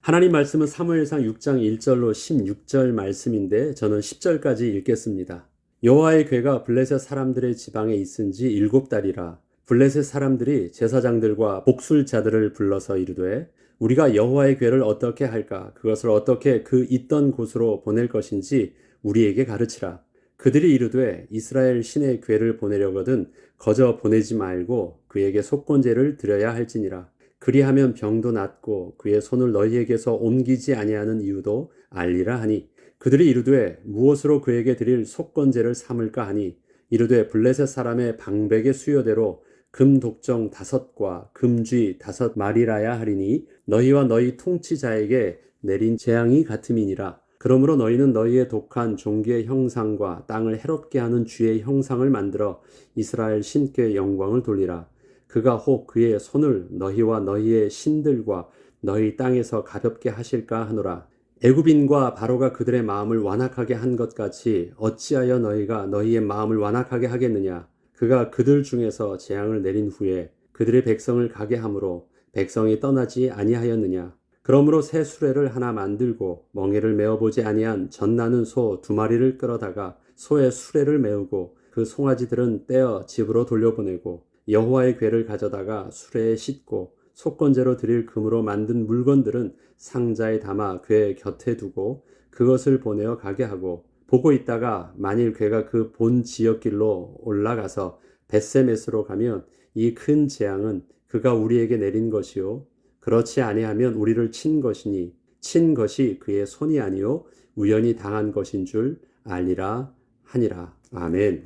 하나님 말씀은 사무엘상 6장 1절로 16절 말씀인데 저는 10절까지 읽겠습니다. 여호와의 궤가 블레셋 사람들의 지방에 있은 지 7달이라 블레셋 사람들이 제사장들과 복술자들을 불러서 이르되 우리가 여호와의 궤를 어떻게 할까? 그것을 어떻게 그 있던 곳으로 보낼 것인지 우리에게 가르치라. 그들이 이르되 이스라엘 신의 궤를 보내려거든 거저 보내지 말고 그에게 속건제를 드려야 할지니라. 그리하면 병도 낫고 그의 손을 너희에게서 옮기지 아니하는 이유도 알리라 하니 그들이 이르되 무엇으로 그에게 드릴 속건제를 삼을까 하니 이르되 블레셋 사람의 방백의 수요대로 금 독정 5과 금쥐 5마리라야 하리니 너희와 너희 통치자에게 내린 재앙이 같음이니라. 그러므로 너희는 너희의 독한 종기의 형상과 땅을 해롭게 하는 쥐의 형상을 만들어 이스라엘 신께 영광을 돌리라. 그가 혹 그의 손을 너희와 너희의 신들과 너희 땅에서 가볍게 하실까 하노라. 애굽인과 바로가 그들의 마음을 완악하게 한 것 같이 어찌하여 너희가 너희의 마음을 완악하게 하겠느냐. 그가 그들 중에서 재앙을 내린 후에 그들의 백성을 가게 함으로 백성이 떠나지 아니하였느냐. 그러므로 새 수레를 하나 만들고 멍에를 메어보지 아니한 젖나는 소 2마리를 끌어다가 소의 수레를 메우고 그 송아지들은 떼어 집으로 돌려보내고 여호와의 궤를 가져다가 수레에 싣고 속건제로 드릴 금으로 만든 물건들은 상자에 담아 궤 곁에 두고 그것을 보내어 가게 하고 보고 있다가 만일 궤가 그 본 지역길로 올라가서 벳세메스로 가면 이 큰 재앙은 그가 우리에게 내린 것이요 그렇지 아니하면 우리를 친 것이니 친 것이 그의 손이 아니요 우연히 당한 것인 줄 알리라 하니라. 아멘.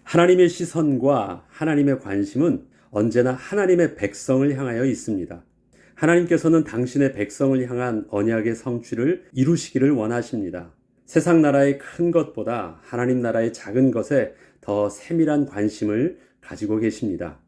하나님의 시선과 하나님의 관심은 언제나 하나님의 백성을 향하여 있습니다. 하나님께서는 당신의 백성을 향한 언약의 성취를 이루시기를 원하십니다. 세상 나라의 큰 것보다 하나님 나라의 작은 것에 더 세밀한 관심을 가지고 계십니다.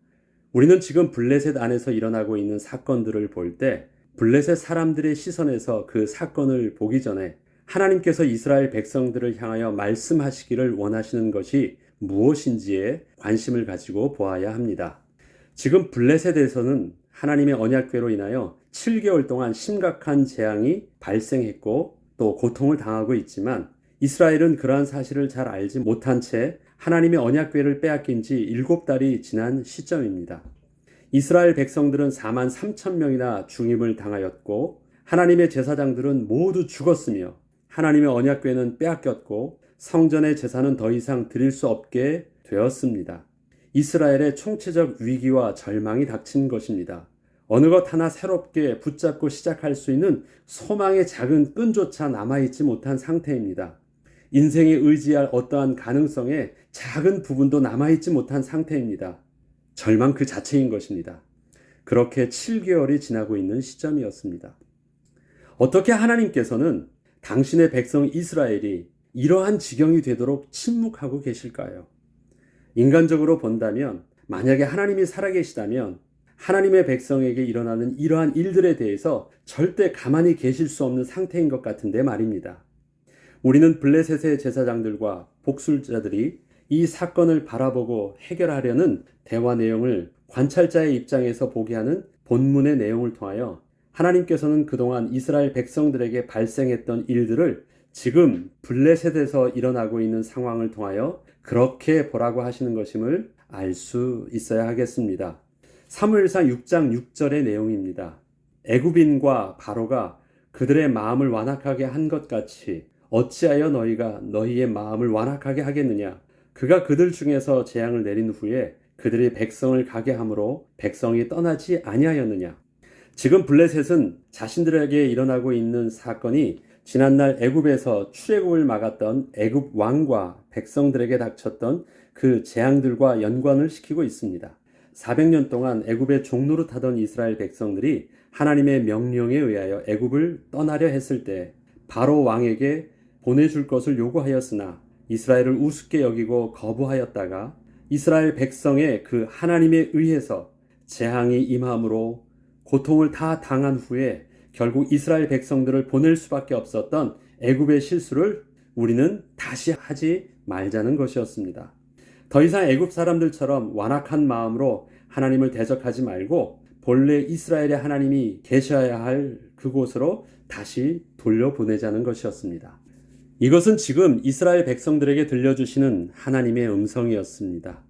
우리는 지금 블레셋 안에서 일어나고 있는 사건들을 볼 때 블레셋 사람들의 시선에서 그 사건을 보기 전에 하나님께서 이스라엘 백성들을 향하여 말씀하시기를 원하시는 것이 무엇인지에 관심을 가지고 보아야 합니다. 지금 블레셋에서는 하나님의 언약궤로 인하여 7개월 동안 심각한 재앙이 발생했고 또 고통을 당하고 있지만 이스라엘은 그러한 사실을 잘 알지 못한 채 하나님의 언약궤를 빼앗긴 지 7달이 지난 시점입니다. 이스라엘 백성들은 4만 3천 명이나 죽임을 당하였고 하나님의 제사장들은 모두 죽었으며 하나님의 언약궤는 빼앗겼고 성전의 제사는 더 이상 드릴 수 없게 되었습니다. 이스라엘의 총체적 위기와 절망이 닥친 것입니다. 어느 것 하나 새롭게 붙잡고 시작할 수 있는 소망의 작은 끈조차 남아있지 못한 상태입니다. 인생에 의지할 어떠한 가능성에 작은 부분도 남아있지 못한 상태입니다. 절망 그 자체인 것입니다. 그렇게 7개월이 지나고 있는 시점이었습니다. 어떻게 하나님께서는 당신의 백성 이스라엘이 이러한 지경이 되도록 침묵하고 계실까요? 인간적으로 본다면 만약에 하나님이 살아계시다면 하나님의 백성에게 일어나는 이러한 일들에 대해서 절대 가만히 계실 수 없는 상태인 것 같은데 말입니다. 우리는 블레셋의 제사장들과 복술자들이 이 사건을 바라보고 해결하려는 대화 내용을 관찰자의 입장에서 보게 하는 본문의 내용을 통하여 하나님께서는 그동안 이스라엘 백성들에게 발생했던 일들을 지금 블레셋에서 일어나고 있는 상황을 통하여 그렇게 보라고 하시는 것임을 알 수 있어야 하겠습니다. 사무엘상 6장 6절의 내용입니다. 애굽인과 바로가 그들의 마음을 완악하게 한 것 같이 어찌하여 너희가 너희의 마음을 완악하게 하겠느냐. 그가 그들 중에서 재앙을 내린 후에 그들이 백성을 가게 함으로 백성이 떠나지 아니하였느냐. 지금 블레셋은 자신들에게 일어나고 있는 사건이 지난날 애굽에서 출애굽을 막았던 애굽 왕과 백성들에게 닥쳤던 그 재앙들과 연관을 시키고 있습니다. 400년 동안 애굽의 종노릇하던 이스라엘 백성들이 하나님의 명령에 의하여 애굽을 떠나려 했을 때 바로 왕에게 보내줄 것을 요구하였으나 이스라엘을 우습게 여기고 거부하였다가 이스라엘 백성의 그 하나님에 의해서 재앙이 임함으로 고통을 다 당한 후에 결국 이스라엘 백성들을 보낼 수밖에 없었던 애굽의 실수를 우리는 다시 하지 말자는 것이었습니다. 더 이상 애굽 사람들처럼 완악한 마음으로 하나님을 대적하지 말고 본래 이스라엘의 하나님이 계셔야 할 그곳으로 다시 돌려보내자는 것이었습니다. 이것은 지금 이스라엘 백성들에게 들려주시는 하나님의 음성이었습니다.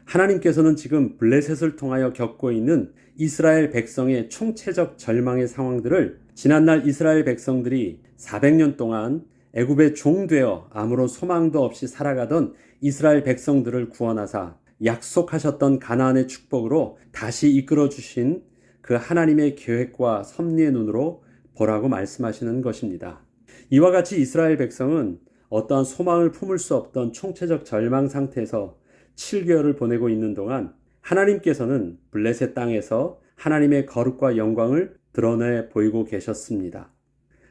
하나님께서는 지금 블레셋을 통하여 겪고 있는 이스라엘 백성의 총체적 절망의 상황들을 지난날 이스라엘 백성들이 400년 동안 애굽의 종되어 아무런 소망도 없이 살아가던 이스라엘 백성들을 구원하사 약속하셨던 가나안의 축복으로 다시 이끌어 주신 그 하나님의 계획과 섭리의 눈으로 보라고 말씀하시는 것입니다. 이와 같이 이스라엘 백성은 어떠한 소망을 품을 수 없던 총체적 절망 상태에서 7개월을 보내고 있는 동안 하나님께서는 블레셋 땅에서 하나님의 거룩과 영광을 드러내 보이고 계셨습니다.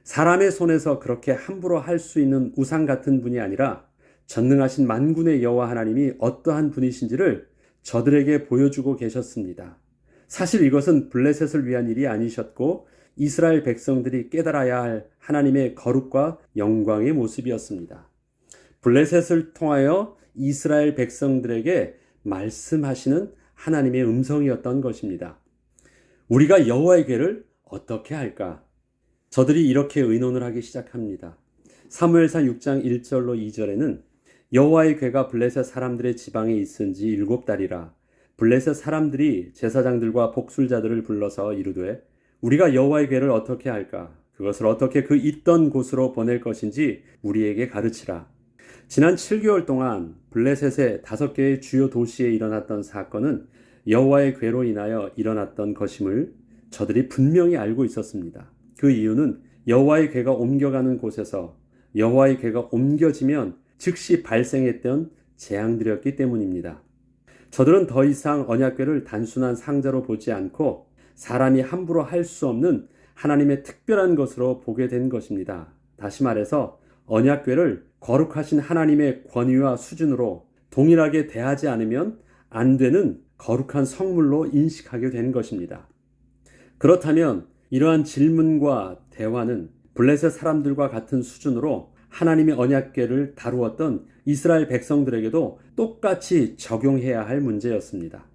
사람의 손에서 그렇게 함부로 할 수 있는 우상 같은 분이 아니라 전능하신 만군의 여호와 하나님이 어떠한 분이신지를 저들에게 보여주고 계셨습니다. 사실 이것은 블레셋을 위한 일이 아니셨고 이스라엘 백성들이 깨달아야 할 하나님의 거룩과 영광의 모습이었습니다. 블레셋을 통하여 이스라엘 백성들에게 말씀하시는 하나님의 음성이었던 것입니다. 우리가 여호와의 궤를 어떻게 할까? 저들이 이렇게 의논을 하기 시작합니다. 사무엘상 6장 1절로 2절에는 여호와의 궤가 블레셋 사람들의 지방에 있은 지 7달이라 블레셋 사람들이 제사장들과 복술자들을 불러서 이르되 우리가 여호와의 궤를 어떻게 할까? 그것을 어떻게 그 있던 곳으로 보낼 것인지 우리에게 가르치라. 지난 7개월 동안 블레셋의 5개의 주요 도시에 일어났던 사건은 여호와의 궤로 인하여 일어났던 것임을 저들이 분명히 알고 있었습니다. 그 이유는 여호와의 궤가 옮겨가는 곳에서 여호와의 궤가 옮겨지면 즉시 발생했던 재앙들이었기 때문입니다. 저들은 더 이상 언약궤를 단순한 상자로 보지 않고 사람이 함부로 할 수 없는 하나님의 특별한 것으로 보게 된 것입니다. 다시 말해서 언약궤를 거룩하신 하나님의 권위와 수준으로 동일하게 대하지 않으면 안 되는 거룩한 성물로 인식하게 된 것입니다. 그렇다면 이러한 질문과 대화는 블레셋 사람들과 같은 수준으로 하나님의 언약궤를 다루었던 이스라엘 백성들에게도 똑같이 적용해야 할 문제였습니다.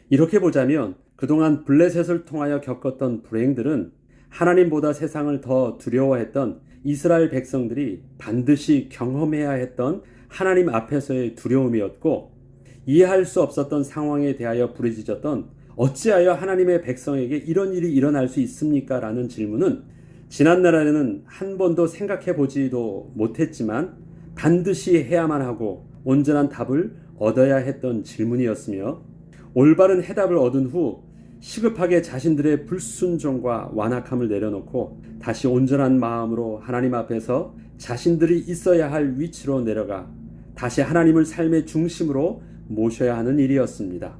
이렇게 보자면 그동안 블레셋을 통하여 겪었던 불행들은 하나님보다 세상을 더 두려워했던 이스라엘 백성들이 반드시 경험해야 했던 하나님 앞에서의 두려움이었고 이해할 수 없었던 상황에 대하여 부르짖었던 어찌하여 하나님의 백성에게 이런 일이 일어날 수 있습니까? 라는 질문은 지난날에는 한 번도 생각해 보지도 못했지만 반드시 해야만 하고 온전한 답을 얻어야 했던 질문이었으며 올바른 해답을 얻은 후 시급하게 자신들의 불순종과 완악함을 내려놓고 다시 온전한 마음으로 하나님 앞에서 자신들이 있어야 할 위치로 내려가 다시 하나님을 삶의 중심으로 모셔야 하는 일이었습니다.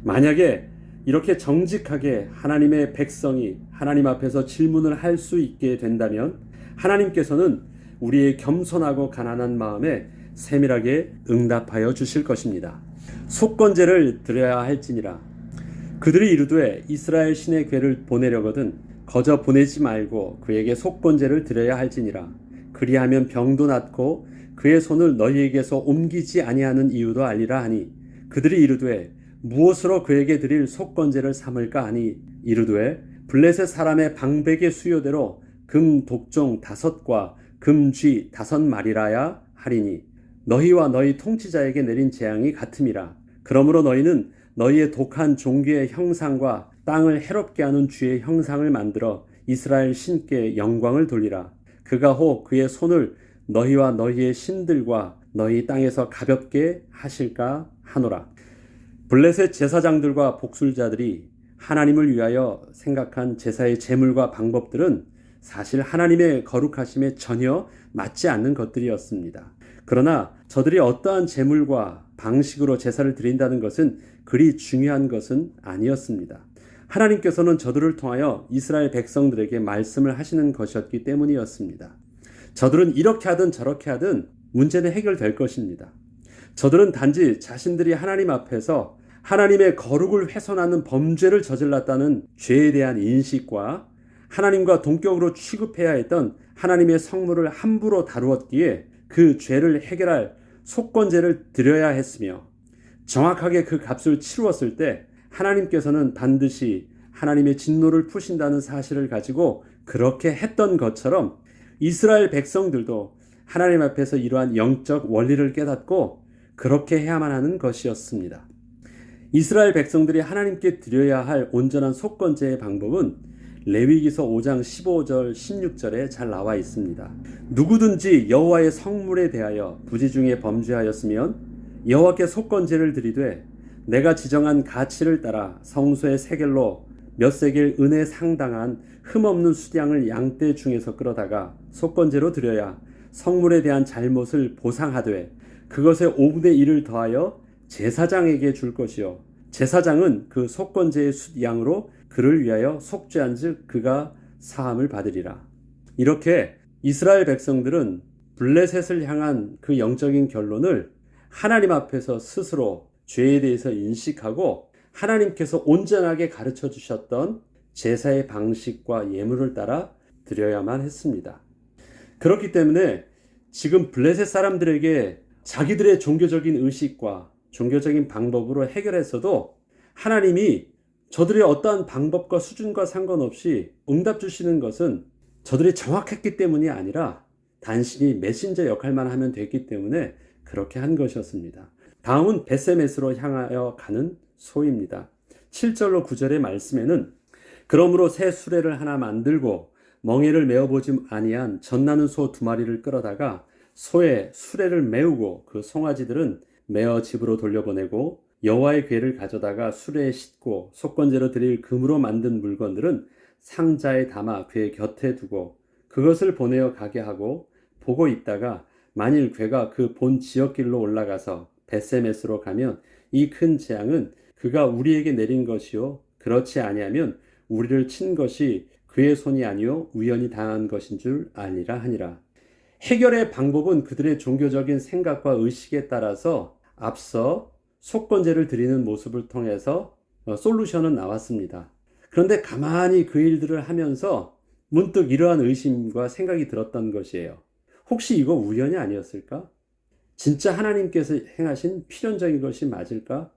만약에 이렇게 정직하게 하나님의 백성이 하나님 앞에서 질문을 할 수 있게 된다면 하나님께서는 우리의 겸손하고 가난한 마음에 세밀하게 응답하여 주실 것입니다. 속건제를 드려야 할지니라. 그들이 이르되 이스라엘 신의 궤를 보내려거든 거저 보내지 말고 그에게 속건제를 드려야 할지니라. 그리하면 병도 낫고 그의 손을 너희에게서 옮기지 아니하는 이유도 알리라 하니 그들이 이르되 무엇으로 그에게 드릴 속건제를 삼을까 하니 이르되 블레셋 사람의 방백의 수요대로 금 독종 5과 금쥐 5마리라야 하리니 너희와 너희 통치자에게 내린 재앙이 같음이라. 그러므로 너희는 너희의 독한 종교의 형상과 땅을 해롭게 하는 쥐의 형상을 만들어 이스라엘 신께 영광을 돌리라. 그가 혹 그의 손을 너희와 너희의 신들과 너희 땅에서 가볍게 하실까 하노라. 블레셋 제사장들과 복술자들이 하나님을 위하여 생각한 제사의 제물과 방법들은 사실 하나님의 거룩하심에 전혀 맞지 않는 것들이었습니다. 그러나 저들이 어떠한 제물과 방식으로 제사를 드린다는 것은 그리 중요한 것은 아니었습니다. 하나님께서는 저들을 통하여 이스라엘 백성들에게 말씀을 하시는 것이었기 때문이었습니다. 저들은 이렇게 하든 저렇게 하든 문제는 해결될 것입니다. 저들은 단지 자신들이 하나님 앞에서 하나님의 거룩을 훼손하는 범죄를 저질렀다는 죄에 대한 인식과 하나님과 동격으로 취급해야 했던 하나님의 성물을 함부로 다루었기에 그 죄를 해결할 속건제를 드려야 했으며 정확하게 그 값을 치루었을 때 하나님께서는 반드시 하나님의 진노를 푸신다는 사실을 가지고 그렇게 했던 것처럼 이스라엘 백성들도 하나님 앞에서 이러한 영적 원리를 깨닫고 그렇게 해야만 하는 것이었습니다. 이스라엘 백성들이 하나님께 드려야 할 온전한 속건제의 방법은 레위기서 5장 15절 16절에 잘 나와 있습니다. 누구든지 여호와의 성물에 대하여 부지 중에 범죄하였으면 여호와께 속건제를 드리되 내가 지정한 가치를 따라 성소의 세겔로 몇 세겔 은에 상당한 흠없는 수량을 양떼 중에서 끌어다가 속건제로 드려야 성물에 대한 잘못을 보상하되 그것의 5분의 1을 더하여 제사장에게 줄 것이요 제사장은 그 속건제의 숫양으로 그를 위하여 속죄한 즉 그가 사함을 받으리라. 이렇게 이스라엘 백성들은 블레셋을 향한 그 영적인 결론을 하나님 앞에서 스스로 죄에 대해서 인식하고 하나님께서 온전하게 가르쳐 주셨던 제사의 방식과 예물을 따라 드려야만 했습니다. 그렇기 때문에 지금 블레셋 사람들에게 자기들의 종교적인 의식과 종교적인 방법으로 해결했어도 하나님이 저들의 어떠한 방법과 수준과 상관없이 응답 주시는 것은 저들이 정확했기 때문이 아니라 단순히 메신저 역할만 하면 됐기 때문에 그렇게 한 것이었습니다. 다음은 베세메스로 향하여 가는 소입니다. 7절로 9절의 말씀에는 그러므로 새 수레를 하나 만들고 멍에를 메어보지 아니한 젖나는 소 2마리를 끌어다가 소의 수레를 메우고 그 송아지들은 메어 집으로 돌려보내고 여호와의 궤를 가져다가 수레에 싣고 속건제로 드릴 금으로 만든 물건들은 상자에 담아 궤 곁에 두고 그것을 보내어 가게 하고 보고 있다가 만일 궤가 그 본 지역길로 올라가서 베세메스로 가면 이 큰 재앙은 그가 우리에게 내린 것이요 그렇지 아니하면 우리를 친 것이 그의 손이 아니요 우연히 당한 것인 줄 알리라 하니라. 해결의 방법은 그들의 종교적인 생각과 의식에 따라서 앞서 속건제를 드리는 모습을 통해서 솔루션은 나왔습니다. 그런데 가만히 그 일들을 하면서 문득 이러한 의심과 생각이 들었던 것이에요. 혹시 이거 우연이 아니었을까? 진짜 하나님께서 행하신 필연적인 것이 맞을까?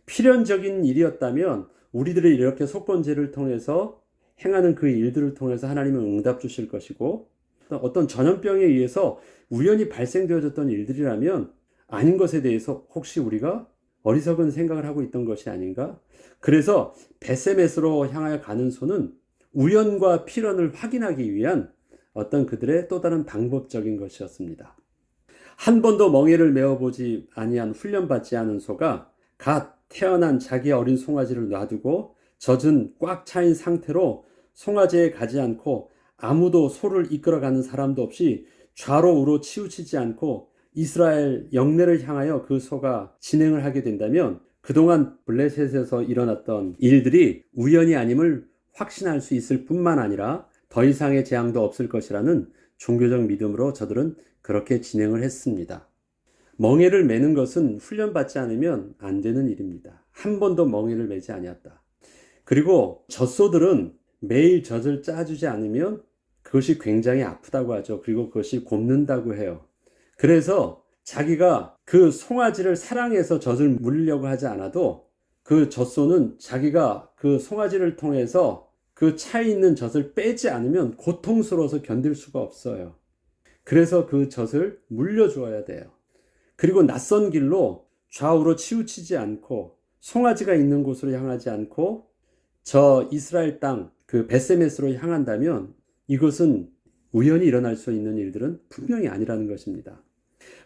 필연적인 일이었다면 우리들이 이렇게 속건제를 통해서 행하는 그 일들을 통해서 하나님은 응답 주실 것이고 어떤 전염병에 의해서 우연히 발생되어졌던 일들이라면 아닌 것에 대해서 혹시 우리가 어리석은 생각을 하고 있던 것이 아닌가? 그래서 베세메스로 향하여 가는 소는 우연과 필연을 확인하기 위한 어떤 그들의 또 다른 방법적인 것이었습니다. 한 번도 멍에를 메어보지 아니한 훈련받지 않은 소가 갓 태어난 자기 어린 송아지를 놔두고 젖은 꽉 차인 상태로 송아지에 가지 않고 아무도 소를 이끌어가는 사람도 없이 좌로 우로 치우치지 않고 이스라엘 영내를 향하여 그 소가 진행을 하게 된다면 그동안 블레셋에서 일어났던 일들이 우연이 아님을 확신할 수 있을 뿐만 아니라 더 이상의 재앙도 없을 것이라는 종교적 믿음으로 저들은 그렇게 진행을 했습니다. 멍에를 매는 것은 훈련받지 않으면 안 되는 일입니다. 한 번도 멍에를 매지 아니었다. 그리고 젖소들은 매일 젖을 짜주지 않으면 그것이 굉장히 아프다고 하죠. 그리고 그것이 곱는다고 해요. 그래서 자기가 그 송아지를 사랑해서 젖을 물리려고 하지 않아도 그 젖소는 자기가 그 송아지를 통해서 그 차에 있는 젖을 빼지 않으면 고통스러워서 견딜 수가 없어요. 그래서 그 젖을 물려주어야 돼요. 그리고 낯선 길로 좌우로 치우치지 않고 송아지가 있는 곳으로 향하지 않고 저 이스라엘 땅 그 베세메스로 향한다면 이것은 우연히 일어날 수 있는 일들은 분명히 아니라는 것입니다.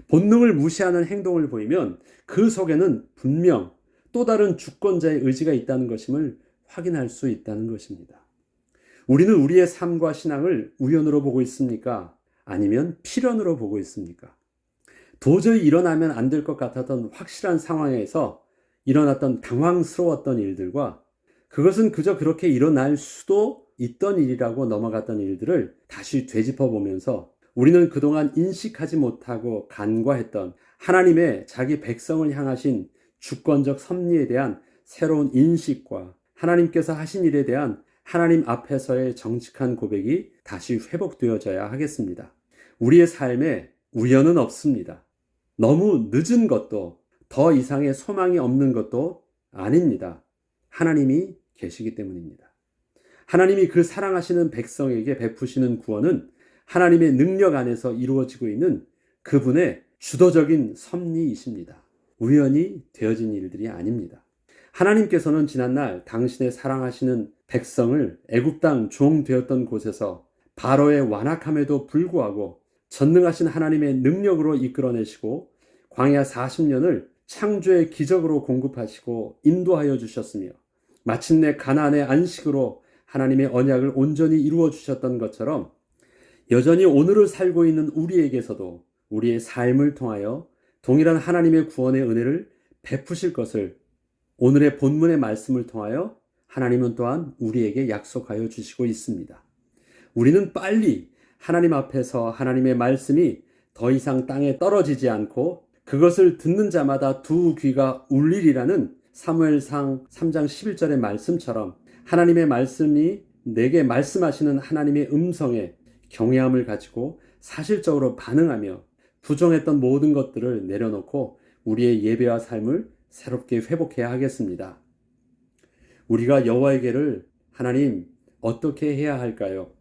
본능을 무시하는 행동을 보이면 그 속에는 분명 또 다른 주권자의 의지가 있다는 것임을 확인할 수 있다는 것입니다. 우리는 우리의 삶과 신앙을 우연으로 보고 있습니까? 아니면 필연으로 보고 있습니까? 도저히 일어나면 안 될 것 같았던 확실한 상황에서 일어났던 당황스러웠던 일들과 그것은 그저 그렇게 일어날 수도 있던 일이라고 넘어갔던 일들을 다시 되짚어 보면서 우리는 그동안 인식하지 못하고 간과했던 하나님의 자기 백성을 향하신 주권적 섭리에 대한 새로운 인식과 하나님께서 하신 일에 대한 하나님 앞에서의 정직한 고백이 다시 회복되어져야 하겠습니다. 우리의 삶에 우연은 없습니다. 너무 늦은 것도 더 이상의 소망이 없는 것도 아닙니다. 하나님이 계시기 때문입니다. 하나님이 그 사랑하시는 백성에게 베푸시는 구원은 하나님의 능력 안에서 이루어지고 있는 그분의 주도적인 섭리이십니다. 우연히 되어진 일들이 아닙니다. 하나님께서는 지난날 당신의 사랑하시는 백성을 애굽 땅 종 되었던 곳에서 바로의 완악함에도 불구하고 전능하신 하나님의 능력으로 이끌어내시고 광야 40년을 창조의 기적으로 공급하시고 인도하여 주셨으며 마침내 가나안의 안식으로 하나님의 언약을 온전히 이루어 주셨던 것처럼 여전히 오늘을 살고 있는 우리에게서도 우리의 삶을 통하여 동일한 하나님의 구원의 은혜를 베푸실 것을 오늘의 본문의 말씀을 통하여 하나님은 또한 우리에게 약속하여 주시고 있습니다. 우리는 빨리 하나님 앞에서 하나님의 말씀이 더 이상 땅에 떨어지지 않고 그것을 듣는 자마다 두 귀가 울리리라는 사무엘상 3장 11절의 말씀처럼 하나님의 말씀이 내게 말씀하시는 하나님의 음성에 경외함을 가지고 사실적으로 반응하며 부정했던 모든 것들을 내려놓고 우리의 예배와 삶을 새롭게 회복해야 하겠습니다. 우리가 여호와에게를 하나님 어떻게 해야 할까요?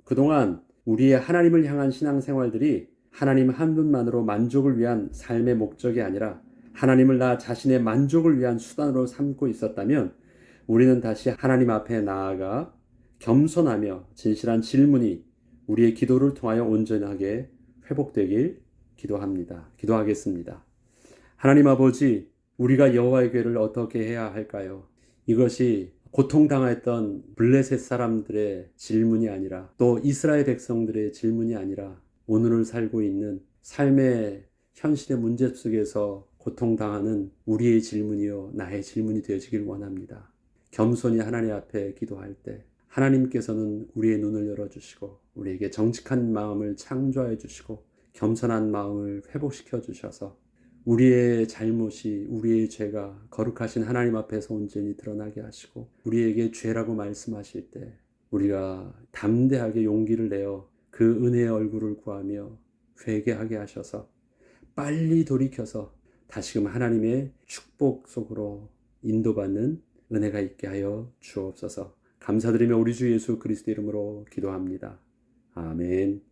그동안 우리의 하나님을 향한 신앙생활들이 하나님 한 분만으로 만족을 위한 삶의 목적이 아니라 하나님을 나 자신의 만족을 위한 수단으로 삼고 있었다면 우리는 다시 하나님 앞에 나아가 겸손하며 진실한 질문이 우리의 기도를 통하여 온전하게 회복되길 기도하겠습니다. 하나님 아버지, 우리가 여호와의 궤를 어떻게 해야 할까요? 이것이 고통당했던 블레셋 사람들의 질문이 아니라 또 이스라엘 백성들의 질문이 아니라 오늘을 살고 있는 삶의 현실의 문제 속에서 고통당하는 우리의 질문이요 나의 질문이 되어지길 원합니다. 겸손히 하나님 앞에 기도할 때 하나님께서는 우리의 눈을 열어주시고 우리에게 정직한 마음을 창조하여 주시고 겸손한 마음을 회복시켜 주셔서 우리의 잘못이 우리의 죄가 거룩하신 하나님 앞에서 온전히 드러나게 하시고 우리에게 죄라고 말씀하실 때 우리가 담대하게 용기를 내어 그 은혜의 얼굴을 구하며 회개하게 하셔서 빨리 돌이켜서 다시금 하나님의 축복 속으로 인도받는 은혜가 있게 하여 주옵소서. 감사드리며 우리 주 예수 그리스도 이름으로 기도합니다. 아멘.